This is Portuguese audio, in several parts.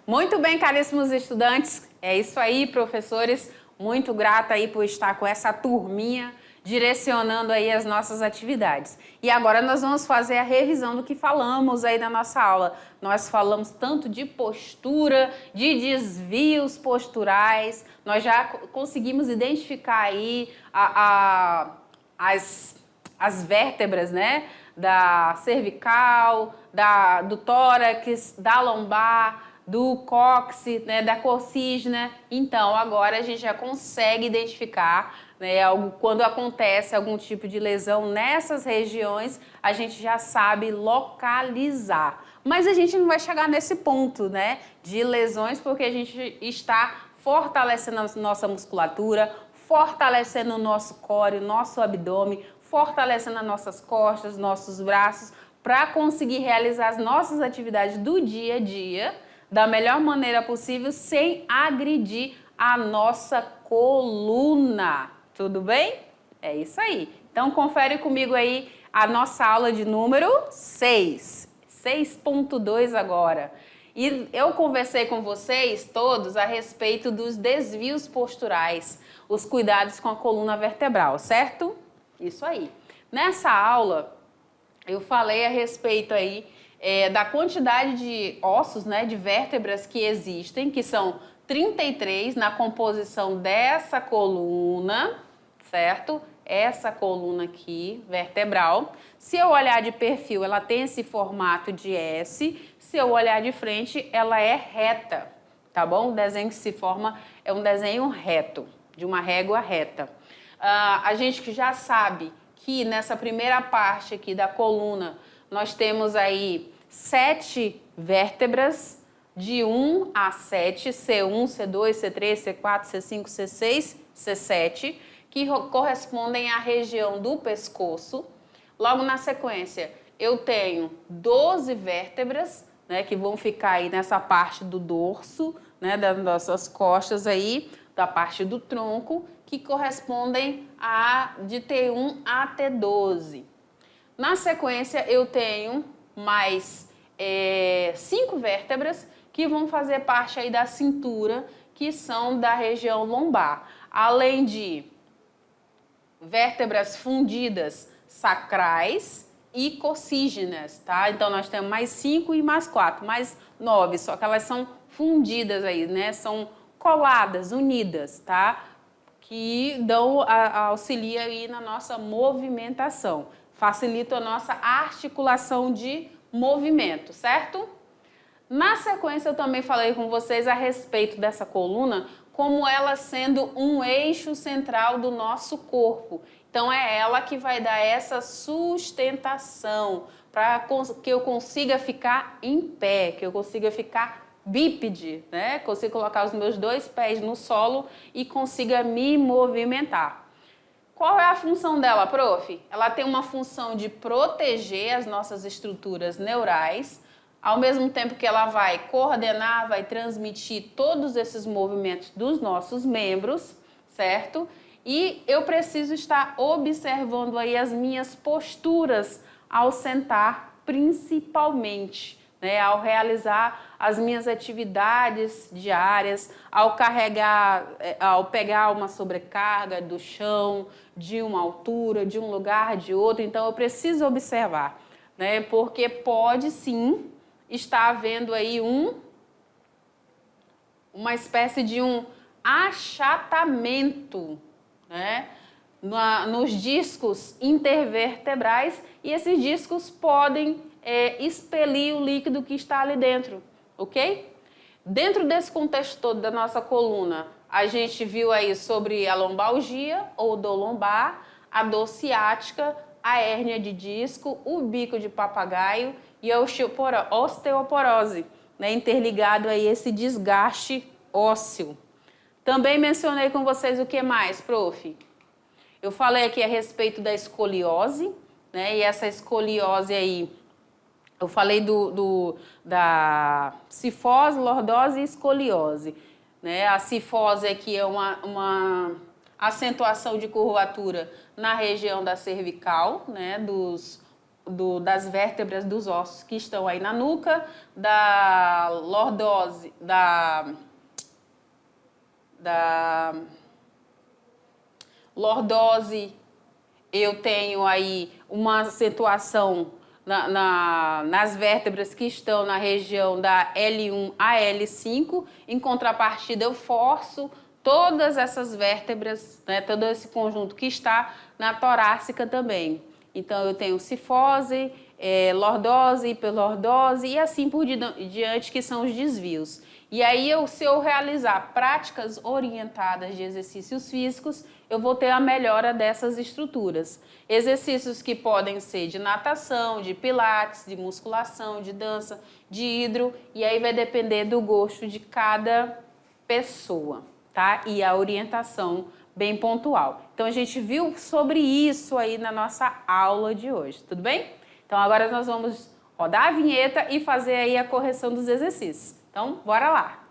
Muito bem, caríssimos estudantes, é isso aí, professores, muito grata aí por estar com essa turminha direcionando aí as nossas atividades. E agora nós vamos fazer a revisão do que falamos aí na nossa aula. Nós falamos tanto de postura, de desvios posturais, nós já conseguimos identificar aí as vértebras, né? Da cervical, do tórax, da lombar, do cóccix, né, da coccígea. Então, agora a gente já consegue identificar, né, quando acontece algum tipo de lesão nessas regiões, a gente já sabe localizar. Mas a gente não vai chegar nesse ponto, né, de lesões, porque a gente está fortalecendo a nossa musculatura, fortalecendo o nosso core, o nosso abdômen, fortalecendo as nossas costas, nossos braços, para conseguir realizar as nossas atividades do dia a dia da melhor maneira possível, sem agredir a nossa coluna. Tudo bem? É isso aí. Então, confere comigo aí a nossa aula de número 6. 6.2 agora. E eu conversei com vocês todos a respeito dos desvios posturais, os cuidados com a coluna vertebral, certo? Isso aí. Nessa aula, eu falei a respeito aí da quantidade de ossos, né, de vértebras que existem, que são 33 na composição dessa coluna, certo? Essa coluna aqui, vertebral. Se eu olhar de perfil, ela tem esse formato de S. Se eu olhar de frente, ela é reta, tá bom? O desenho que se forma é um desenho reto, de uma régua reta. A gente que já sabe que nessa primeira parte aqui da coluna, nós temos aí 7 vértebras, de 1 a 7, C1, C2, C3, C4, C5, C6, C7, que correspondem à região do pescoço. Logo na sequência, eu tenho 12 vértebras, né, que vão ficar aí nessa parte do dorso, né, das nossas costas aí, da parte do tronco, que correspondem de T1 a T12. Na sequência, eu tenho mais 5 vértebras que vão fazer parte aí da cintura, que são da região lombar. Além de vértebras fundidas sacrais e coccígenas, tá? Então, nós temos mais 5 e mais 4, mais 9, só que elas são fundidas aí, né? São coladas, unidas, tá? Que auxilia aí na nossa movimentação. Facilita a nossa articulação de movimento, certo? Na sequência, eu também falei com vocês a respeito dessa coluna, como ela sendo um eixo central do nosso corpo. Então, é ela que vai dar essa sustentação para que eu consiga ficar em pé, que eu consiga ficar bípede, né? Consiga colocar os meus 2 pés no solo e consiga me movimentar. Qual é a função dela, prof? Ela tem uma função de proteger as nossas estruturas neurais, ao mesmo tempo que ela vai coordenar, vai transmitir todos esses movimentos dos nossos membros, certo? E eu preciso estar observando aí as minhas posturas ao sentar, principalmente, né? Ao realizar as minhas atividades diárias, ao pegar uma sobrecarga do chão, de uma altura, de um lugar, de outro. Então, eu preciso observar, né? Porque pode sim estar havendo aí uma espécie de um achatamento, né? Nos discos intervertebrais, e esses discos podem expelir o líquido que está ali dentro, ok? Dentro desse contexto todo da nossa coluna, a gente viu aí sobre a lombalgia ou dor lombar, a dor ciática, a hérnia de disco, o bico de papagaio e a osteoporose, né, interligado a esse desgaste ósseo. Também mencionei com vocês o que mais, prof? Eu falei aqui a respeito da escoliose, né, e essa escoliose aí, eu falei da cifose, lordose e escoliose. né? A cifose aqui é uma acentuação de curvatura na região da cervical, né? Das vértebras dos ossos que estão aí na nuca, da lordose, da lordose, eu tenho aí uma acentuação nas vértebras que estão na região da L1 a L5, em contrapartida eu forço todas essas vértebras, né, todo esse conjunto que está na torácica também. Então eu tenho cifose, lordose, hiperlordose e assim por diante, que são os desvios. E aí, se eu realizar práticas orientadas de exercícios físicos, eu vou ter a melhora dessas estruturas. Exercícios que podem ser de natação, de pilates, de musculação, de dança, de hidro, e aí vai depender do gosto de cada pessoa, tá? E a orientação bem pontual. Então, a gente viu sobre isso aí na nossa aula de hoje, tudo bem? Então, agora nós vamos rodar a vinheta e fazer aí a correção dos exercícios. Então, bora lá!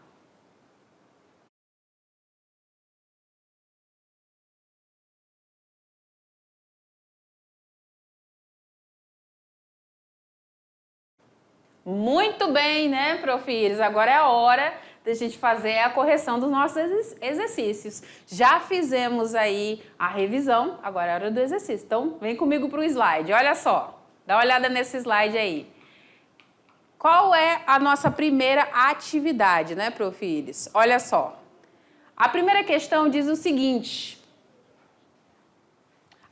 Muito bem, né, Prof. Iris? Agora é a hora da gente fazer a correção dos nossos exercícios. Já fizemos aí a revisão, agora é a hora do exercício. Então, vem comigo para o slide. Olha só, dá uma olhada nesse slide aí. Qual é a nossa primeira atividade, né, Prof. Iris? Olha só. A primeira questão diz o seguinte: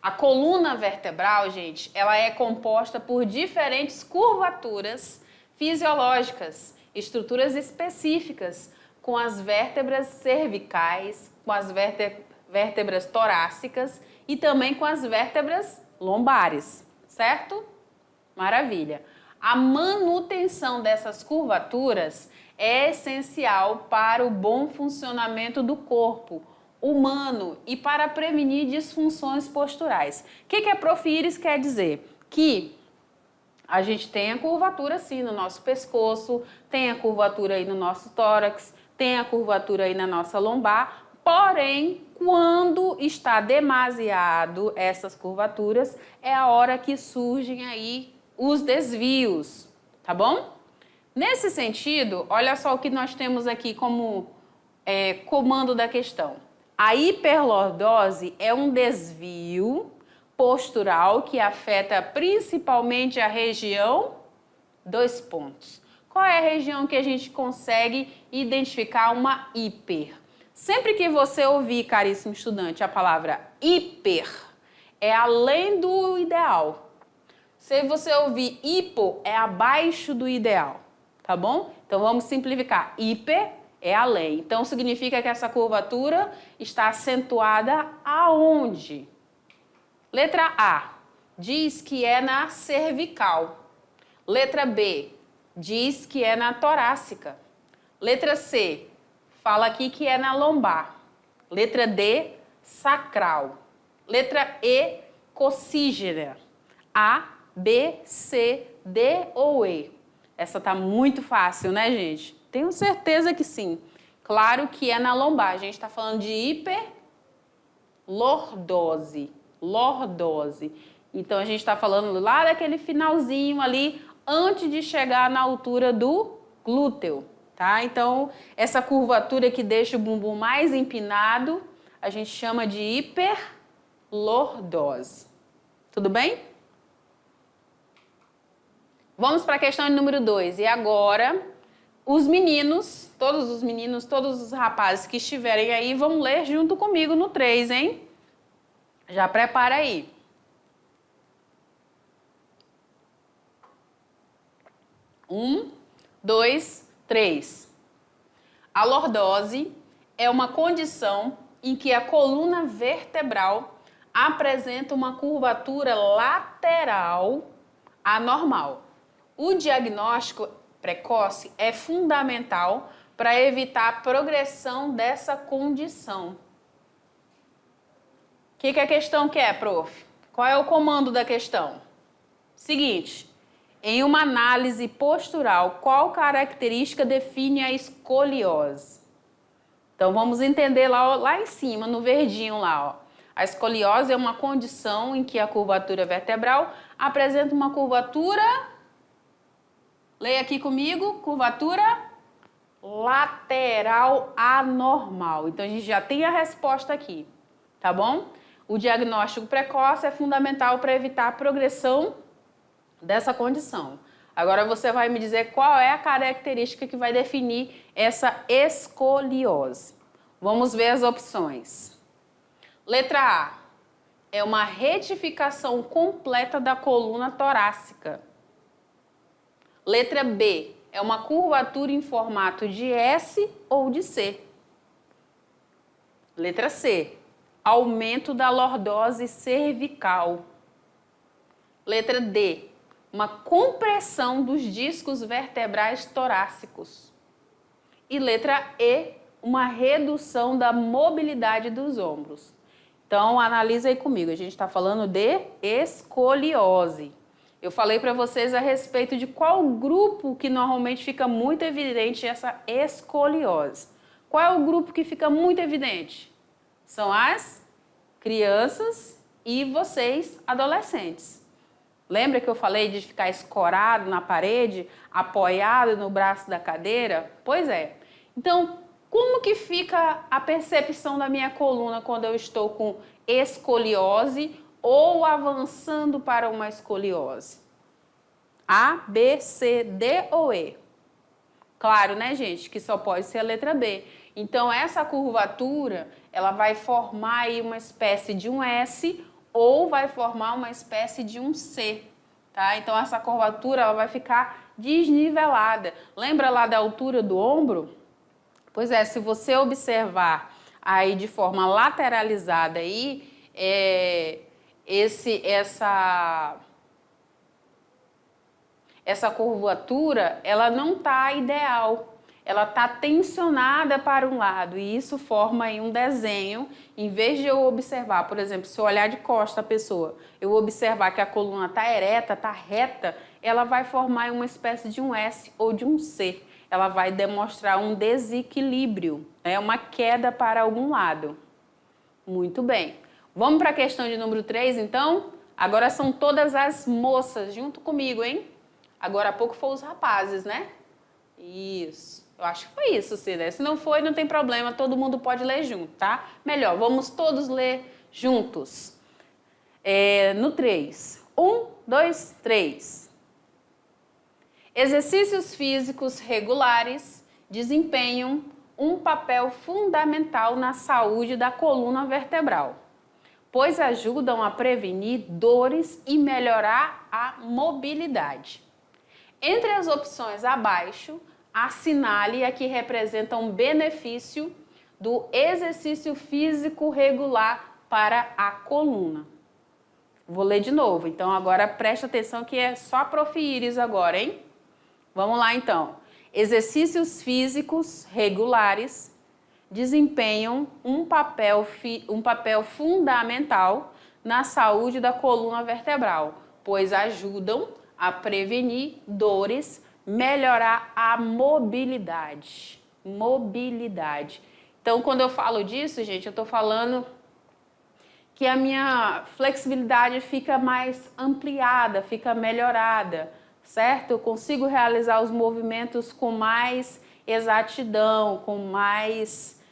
a coluna vertebral, gente, ela é composta por diferentes curvaturas fisiológicas, estruturas específicas, com as vértebras cervicais, com as vértebras torácicas e também com as vértebras lombares, certo? Maravilha! A manutenção dessas curvaturas é essencial para o bom funcionamento do corpo humano e para prevenir disfunções posturais. O que a Prof. Iris quer dizer? Que a gente tem a curvatura sim no nosso pescoço, tem a curvatura aí no nosso tórax, tem a curvatura aí na nossa lombar, porém, quando está demasiado essas curvaturas, é a hora que surgem aí os desvios, tá bom? Nesse sentido, olha só o que nós temos aqui como comando da questão. A hiperlordose é um desvio postural que afeta principalmente a região, dois pontos. Qual é a região que a gente consegue identificar uma hiper? Sempre que você ouvir, caríssimo estudante, a palavra hiper, é além do ideal. Se você ouvir hipo, é abaixo do ideal, tá bom? Então vamos simplificar. Hiper é além. Então significa que essa curvatura está acentuada aonde? Letra A, diz que é na cervical. Letra B, diz que é na torácica. Letra C, fala aqui que é na lombar. Letra D, sacral. Letra E, coccígea. A, B, C, D ou E? Essa tá muito fácil, né, gente? Tenho certeza que sim. Claro que é na lombar. A gente está falando de hiperlordose. Lordose. Então, a gente está falando lá daquele finalzinho ali, antes de chegar na altura do glúteo, tá? Então, essa curvatura que deixa o bumbum mais empinado, a gente chama de hiperlordose. Tudo bem? Vamos para a questão número 2. E agora, os meninos, todos os rapazes que estiverem aí, vão ler junto comigo no 3, hein? Já prepara aí. 1, 2, 3. A lordose é uma condição em que a coluna vertebral apresenta uma curvatura lateral anormal. O diagnóstico precoce é fundamental para evitar a progressão dessa condição. O que a questão quer, prof? Qual é o comando da questão? Seguinte, em uma análise postural, qual característica define a escoliose? Então, vamos entender lá em cima, no verdinho lá, ó. A escoliose é uma condição em que a curvatura vertebral apresenta uma curvatura, leia aqui comigo, curvatura lateral anormal. Então, a gente já tem a resposta aqui, tá bom? O diagnóstico precoce é fundamental para evitar a progressão dessa condição. Agora você vai me dizer qual é a característica que vai definir essa escoliose. Vamos ver as opções. Letra A é uma retificação completa da coluna torácica. Letra B é uma curvatura em formato de S ou de C. Letra C, aumento da lordose cervical. Letra D, uma compressão dos discos vertebrais torácicos. E letra E, uma redução da mobilidade dos ombros. Então, analisa aí comigo, a gente está falando de escoliose. Eu falei para vocês a respeito de qual grupo que normalmente fica muito evidente essa escoliose. Qual é o grupo que fica muito evidente? São as crianças e vocês, adolescentes. Lembra que eu falei de ficar escorado na parede, apoiado no braço da cadeira? Pois é. Então, como que fica a percepção da minha coluna quando eu estou com escoliose ou avançando para uma escoliose? A, B, C, D ou E? Claro, né, gente, que só pode ser a letra B. Então, essa curvatura, ela vai formar aí uma espécie de um S ou vai formar uma espécie de um C, tá? Então, essa curvatura, ela vai ficar desnivelada. Lembra lá da altura do ombro? Pois é, se você observar aí de forma lateralizada aí, essa curvatura, ela não está ideal. Ela está tensionada para um lado e isso forma aí um desenho. Em vez de eu observar, por exemplo, se eu olhar de costa a pessoa, eu observar que a coluna está ereta, está reta, ela vai formar uma espécie de um S ou de um C. Ela vai demonstrar um desequilíbrio, uma queda para algum lado. Muito bem. Vamos para a questão de número 3, então? Agora são todas as moças junto comigo, hein? Agora há pouco foram os rapazes, né? Isso. Eu acho que foi isso, Cida. Se não foi, não tem problema, todo mundo pode ler junto, tá? Melhor, vamos todos ler juntos. No 3. 1, 2, 3. Exercícios físicos regulares desempenham um papel fundamental na saúde da coluna vertebral, pois ajudam a prevenir dores e melhorar a mobilidade. Entre as opções abaixo, assinale a que representa um benefício do exercício físico regular para a coluna. Vou ler de novo, então agora preste atenção que é só profiíris agora, hein? Vamos lá então. Exercícios físicos regulares desempenham um papel fundamental na saúde da coluna vertebral, pois ajudam a prevenir dores, melhorar a mobilidade. Mobilidade. Então, quando eu falo disso, gente, eu estou falando que a minha flexibilidade fica mais ampliada, fica melhorada, certo? Eu consigo realizar os movimentos com mais exatidão, com mais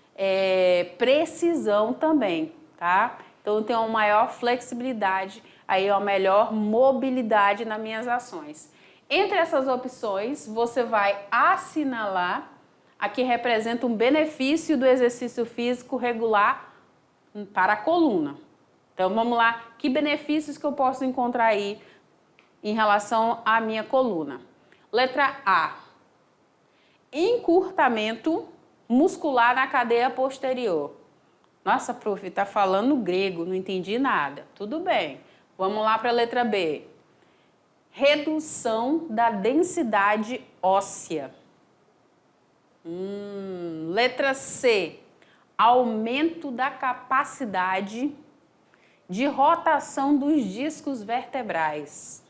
precisão também, tá? Então, eu tenho uma maior flexibilidade, aí uma melhor mobilidade nas minhas ações. Entre essas opções, você vai assinalar a que representa um benefício do exercício físico regular para a coluna. Então, vamos lá, que benefícios que eu posso encontrar aí em relação à minha coluna? Letra A, encurtamento muscular na cadeia posterior. Nossa, prof, está falando grego, não entendi nada. Tudo bem, vamos lá para a letra B. Redução da densidade óssea. Letra C, aumento da capacidade de rotação dos discos vertebrais.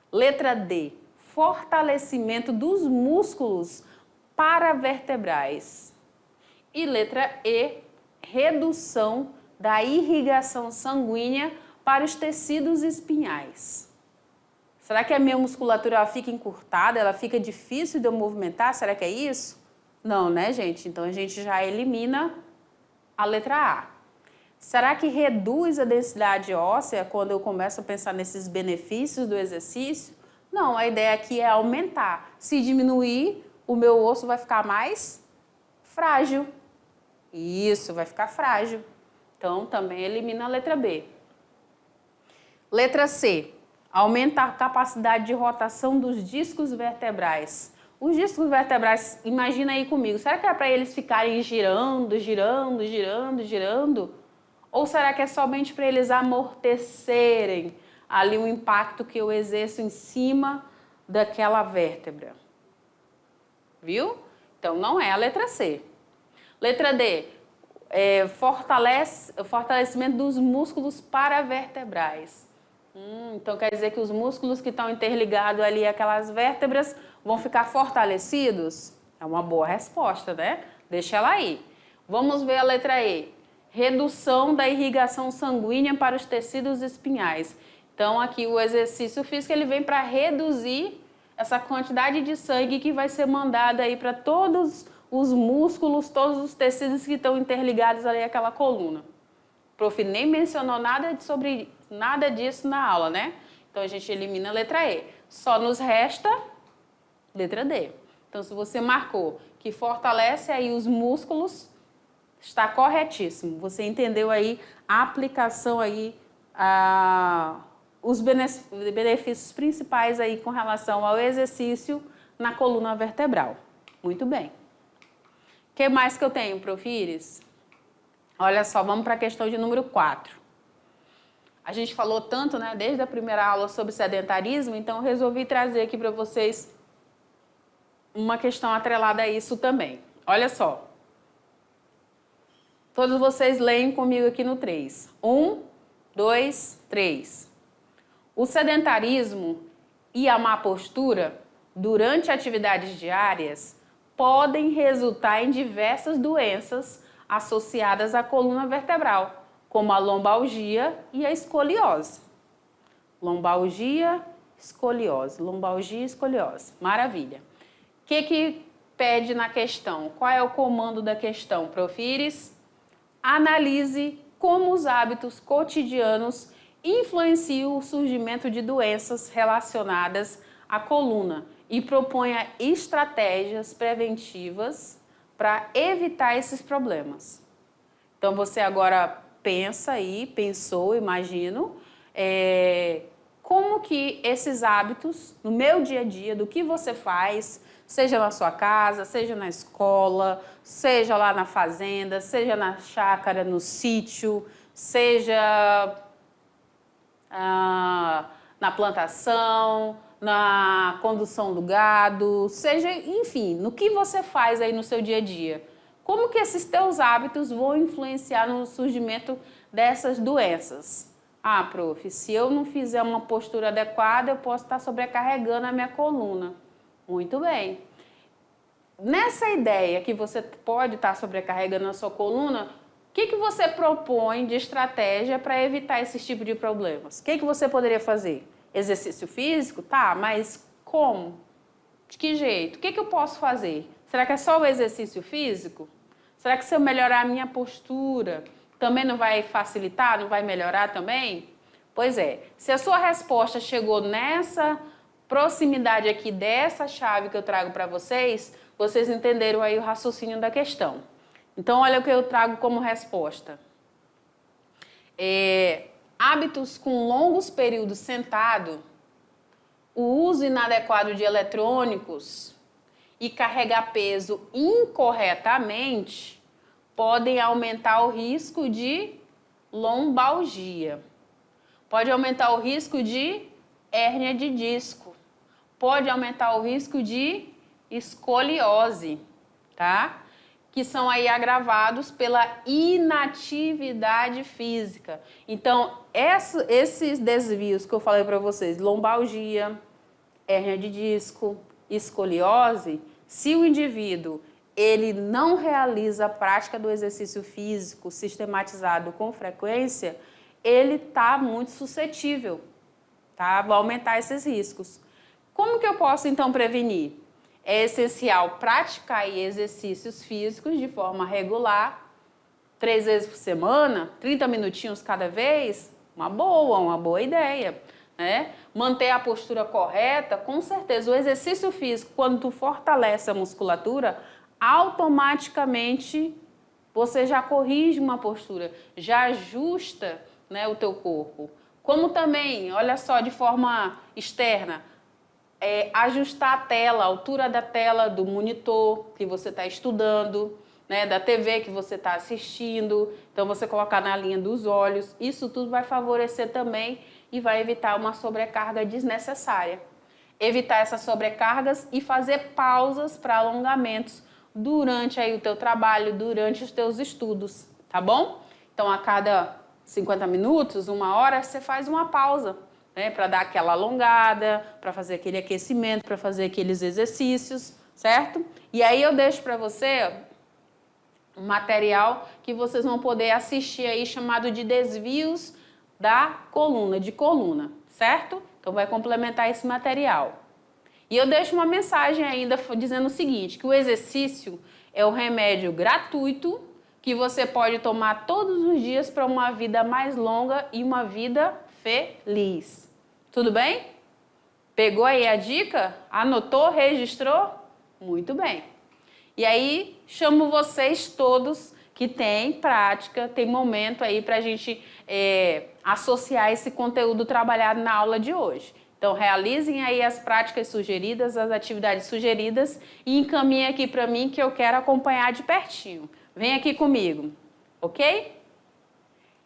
Letra D, fortalecimento dos músculos paravertebrais. E letra E, redução da irrigação sanguínea para os tecidos espinhais. Será que a minha musculatura ela fica encurtada, ela fica difícil de eu movimentar? Será que é isso? Não, né, gente? Então a gente já elimina a letra A. Será que reduz a densidade óssea quando eu começo a pensar nesses benefícios do exercício? Não, a ideia aqui é aumentar. Se diminuir, o meu osso vai ficar mais frágil. Isso, vai ficar frágil. Então, também elimina a letra B. Letra C. Aumenta a capacidade de rotação dos discos vertebrais. Os discos vertebrais, imagina aí comigo, será que é para eles ficarem girando, girando, girando, girando? Ou será que é somente para eles amortecerem ali o impacto que eu exerço em cima daquela vértebra? Viu? Então, não é a letra C. Letra D. Fortalecimento dos músculos paravertebrais. Então, quer dizer que os músculos que estão interligados ali àquelas vértebras vão ficar fortalecidos? É uma boa resposta, né? Deixa ela aí. Vamos ver a letra E. Redução da irrigação sanguínea para os tecidos espinhais. Então, aqui o exercício físico ele vem para reduzir essa quantidade de sangue que vai ser mandada aí para todos os músculos, todos os tecidos que estão interligados ali àquela coluna. O prof nem mencionou nada sobre nada disso na aula, né? Então, a gente elimina a letra E. Só nos resta letra D. Então, se você marcou que fortalece aí os músculos, está corretíssimo. Você entendeu aí a aplicação aí, os benefícios principais aí com relação ao exercício na coluna vertebral. Muito bem. O que mais que eu tenho, prof. Iris? Olha só, vamos para a questão de número 4. A gente falou tanto, né, desde a primeira aula sobre sedentarismo, então eu resolvi trazer aqui para vocês uma questão atrelada a isso também. Olha só. Todos vocês leem comigo aqui no 3. 1, 2, 3. O sedentarismo e a má postura durante atividades diárias podem resultar em diversas doenças associadas à coluna vertebral, como a lombalgia e a escoliose. Lombalgia, escoliose. Lombalgia e escoliose. Maravilha. O que pede na questão? Qual é o comando da questão, prof. Iris? Analise como os hábitos cotidianos influenciam o surgimento de doenças relacionadas à coluna e proponha estratégias preventivas para evitar esses problemas. Então, você agora pensa aí, pensou, imagino, como que esses hábitos, no meu dia a dia, do que você faz, seja na sua casa, seja na escola, seja lá na fazenda, seja na chácara, no sítio, seja na plantação, na condução do gado, seja, enfim, no que você faz aí no seu dia a dia. Como que esses teus hábitos vão influenciar no surgimento dessas doenças? Ah, prof, se eu não fizer uma postura adequada, eu posso estar sobrecarregando a minha coluna. Muito bem. Nessa ideia que você pode estar sobrecarregando a sua coluna, o que você propõe de estratégia para evitar esse tipo de problemas? O que você poderia fazer? Exercício físico? Tá, mas como? De que jeito? O que eu posso fazer? Será que é só o exercício físico? Será que se eu melhorar a minha postura, também não vai facilitar, não vai melhorar também? Pois é, se a sua resposta chegou nessa proximidade aqui dessa chave que eu trago para vocês, vocês entenderam aí o raciocínio da questão. Então, olha o que eu trago como resposta. Hábitos com longos períodos sentado, o uso inadequado de eletrônicos e carregar peso incorretamente podem aumentar o risco de lombalgia. Pode aumentar o risco de hérnia de disco. Pode aumentar o risco de escoliose, tá? Que são aí agravados pela inatividade física. Então, esses desvios que eu falei para vocês, lombalgia, hérnia de disco, escoliose, se o indivíduo ele não realiza a prática do exercício físico sistematizado com frequência, ele está muito suscetível, tá? Vai aumentar esses riscos. Como que eu posso, então, prevenir? É essencial praticar exercícios físicos de forma regular, 3 vezes por semana, 30 minutinhos cada vez, uma boa ideia, né? Manter a postura correta, com certeza. O exercício físico, quando tu fortalece a musculatura, automaticamente você já corrige uma postura, já ajusta, né, o teu corpo. Como também, olha só, de forma externa, ajustar a tela, a altura da tela do monitor que você está estudando, né, da TV que você está assistindo. Então, você colocar na linha dos olhos. Isso tudo vai favorecer também e vai evitar uma sobrecarga desnecessária. Evitar essas sobrecargas e fazer pausas para alongamentos durante aí o teu trabalho, durante os teus estudos, tá bom? Então, a cada 50 minutos, 1 hora, você faz uma pausa, né, para dar aquela alongada, para fazer aquele aquecimento, para fazer aqueles exercícios, certo? E aí eu deixo para você um material que vocês vão poder assistir aí, chamado de desvios da coluna, de coluna, certo? Então vai complementar esse material. E eu deixo uma mensagem ainda dizendo o seguinte, que o exercício é um remédio gratuito que você pode tomar todos os dias para uma vida mais longa e uma vida feliz. Tudo bem? Pegou aí a dica? Anotou? Registrou? Muito bem. E aí, chamo vocês todos que têm prática, tem momento aí para a gente associar esse conteúdo trabalhado na aula de hoje. Então, realizem aí as práticas sugeridas, as atividades sugeridas e encaminhem aqui para mim que eu quero acompanhar de pertinho. Vem aqui comigo, ok?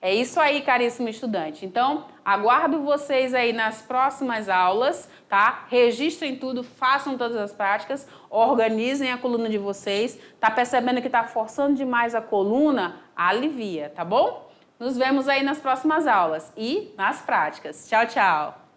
É isso aí, caríssimo estudante. Então, aguardo vocês aí nas próximas aulas, tá? Registrem tudo, façam todas as práticas, organizem a coluna de vocês. Tá percebendo que tá forçando demais a coluna? Alivia, tá bom? Nos vemos aí nas próximas aulas e nas práticas. Tchau, tchau!